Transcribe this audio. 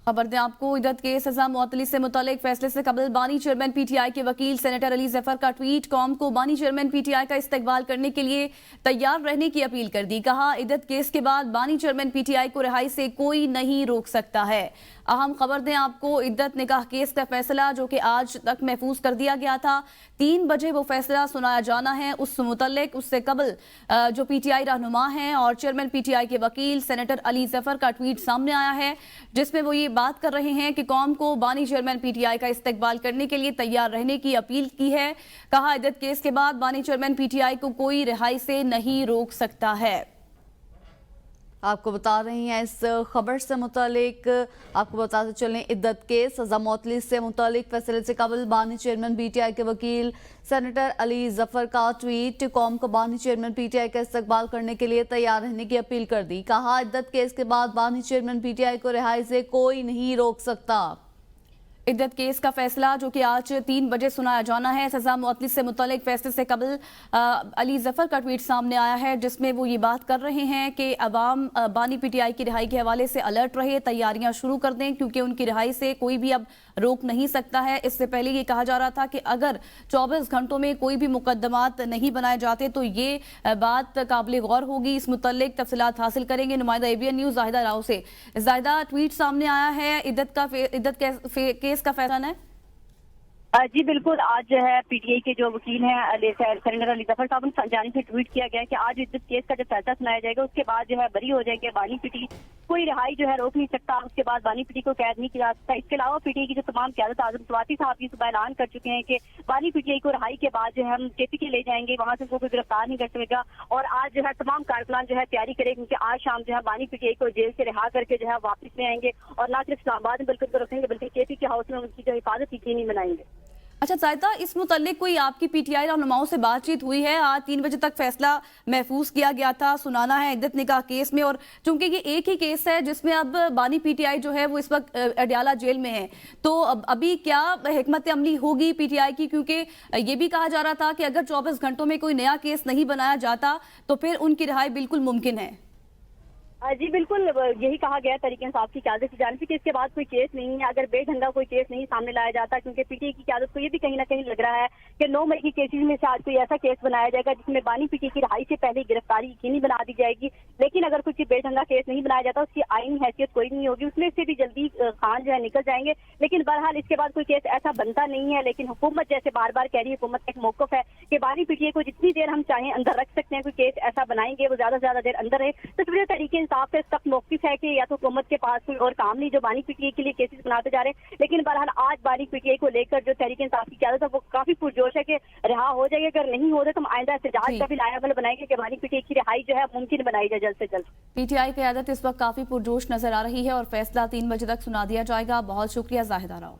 खबर दें आपको, इद्दत के सजा मुअत्तली से मुतालिक फैसले से कबल बानी चेयरमैन पीटीआई के वकील सेनेटर अली जफर का ट्वीट कौम को बानी चेयरमैन पीटीआई का इस्तकबाल करने के लिए तैयार रहने की अपील कर दी। कहा, इद्दत केस के बाद बानी चेयरमैन पीटीआई को रिहाई से कोई नहीं रोक सकता है। अहम खबर दें आपको, इद्दत निकाह केस का फैसला जो कि आज तक महफूज कर दिया गया था, 3 बजे वो फैसला सुनाया जाना है। उस मुतल्लिक उससे कबल जो पीटीआई रहनुमा हैं और चेयरमैन पीटीआई के वकील सेनेटर अली जफर का ट्वीट सामने आया है, जिसमें वो ये बात कर रहे हैं कि कौम को बानी चेयरमैन पीटीआई का इस्तकबाल करने के लिए तैयार रहने की अपील की है। कहा, इद्दत केस के बाद बानी चेयरमैन पीटीआई को कोई रिहाई से नहीं रोक सकता है। आपको बता रही हैं इस खबर से मुतालिक, आपको बताते चलें, इद्दत के सजा मुअत्तली से मुतालिक फैसले से कबल बानी चेयरमैन पीटीआई के वकील सेनेटर अली जफर का ट्वीट कौम को बानी चेयरमैन पीटीआई का इस्तकबाल करने के लिए तैयार रहने की अपील कर दी। कहा, इद्दत केस के बाद बानी चेयरमैन पीटीआई को रिहाई से कोई नहीं रोक सकता। इद्दत केस का फैसला जो कि आज 3 बजे सुनाया जाना है। सजा मुअत्तली से मुतालिक फैसले से कबल अली जफर का ट्वीट सामने आया है, जिसमें वो ये बात कर रहे हैं कि अवाम बानी पीटीआई की रिहाई के हवाले से अलर्ट रहे, तैयारियां शुरू कर दें, क्योंकि उनकी रिहाई से कोई भी अब रोक नहीं सकता है। इससे पहले ये कहा जा रहा था कि अगर 24 घंटों में कोई भी मुकदमात नहीं बनाए जाते तो ये बात काबिल गौर होगी। इस मुतल्लिक तफसीलात हासिल करेंगे नुमाइंदा ABN न्यूज़ जाहिदा राव से। जाहिदा, ट्वीट सामने आया है, इद्दत केस का फैसला है। जी बिल्कुल, आज जो है पीटीआई के जो वकील हैं सेनेटर अली जफर साहब ने जानिब से ट्वीट किया गया है कि आज इद्दत केस का जब फैसला सुनाया जाएगा उसके बाद जो है बरी हो जाएंगे बानी पीटीआई, कोई रिहाई जो है रोक नहीं सकता। उसके बाद बानी पीटीआई को कैद नहीं किया जा सकता। इसके अलावा पीटीआई की जो तमाम क़यादत आज़म स्वाति साहब ये सुबह ऐलान कर चुके हैं कि बानी पीटीआई को रिहाई के बाद जो है हम KPK ले जाएंगे, वहाँ से कोई गिरफ्तार नहीं कर सकेगा। और आज जो है तमाम कारकुनान जो है तैयारी करें, क्योंकि आज शाम जो है बानी पीटीआई को जेल से रिहा करके जो है वापस ले आएंगे और न सिर्फ इस्लामाबाद में बल्कि उनको रखेंगे, बल्कि KPK हाउस में उनकी जो हिफाजत यकीनी बनाएंगे। अच्छा जायदा, इस मुतल्लिक कोई आपकी पीटीआई रहनुमाओं से बातचीत हुई है? आज 3 बजे तक फैसला महफूज किया गया था, सुनाना है इद्दत निकाह केस में, और चूंकि ये एक ही केस है जिसमें अब बानी पीटीआई जो है वो इस वक्त अडयाला जेल में है, तो अभी क्या हिकमत अमली होगी पीटीआई की? क्योंकि ये भी कहा जा रहा था कि अगर 24 घंटों में कोई नया केस नहीं बनाया जाता तो फिर उनकी रिहाई बिल्कुल मुमकिन है। जी बिल्कुल, यही कहा गया तहरीक इंसाफ की क़यादत की जानिब से कि इसके बाद कोई केस नहीं है, अगर बेढंगा कोई केस नहीं सामने लाया जाता, क्योंकि पीटीआई की क़यादत को ये भी कहीं ना कहीं लग रहा है कि 9 मई की केसेस में से आज कोई ऐसा केस बनाया जाएगा जिसमें बानी पीटीआई की रिहाई से पहले गिरफ्तारी यकीनी बना दी जाएगी। लेकिन अगर कोई बेढंगा केस नहीं बनाया जाता, उसकी आईनी हैसियत कोई नहीं होगी, उसमें से भी जल्दी खान जो है निकल जाएंगे। लेकिन बहरहाल इसके बाद कोई केस ऐसा बनता नहीं है। लेकिन हुकूमत जैसे बार बार कह रही है, हुकूमत का एक मौक़िफ़ है कि बानी पीटीआई को जितनी देर हम चाहें अंदर रख सकते हैं, कोई केस ऐसा बनाएंगे वो ज्यादा से ज्यादा देर अंदर है। तो फिर तहरीक इंसाफ से सख्त है कि या तो हुकूमत के पास कोई और काम नहीं जो बानी पीटीआई के लिए केसेस बनाते जा रहे हैं। लेकिन बहरहाल आज बानी पीटीआई को लेकर जो तहरीक इंसाफ की क़यादत है वो काफी पुरजोश है कि रिहा हो जाएगा। अगर नहीं हो रहे तो हम आइंदा एहतजाज का भी लायबल बनाएंगे कि बानी पीटीआई की रिहाई जो है मुमकिन बनाई जाए जल्द से जल्द। पीटीआई की क़यादत इस वक्त काफी पुरजोश नजर आ रही है और फैसला 3 बजे तक सुना दिया जाएगा। बहुत शुक्रिया जाहिदा राव।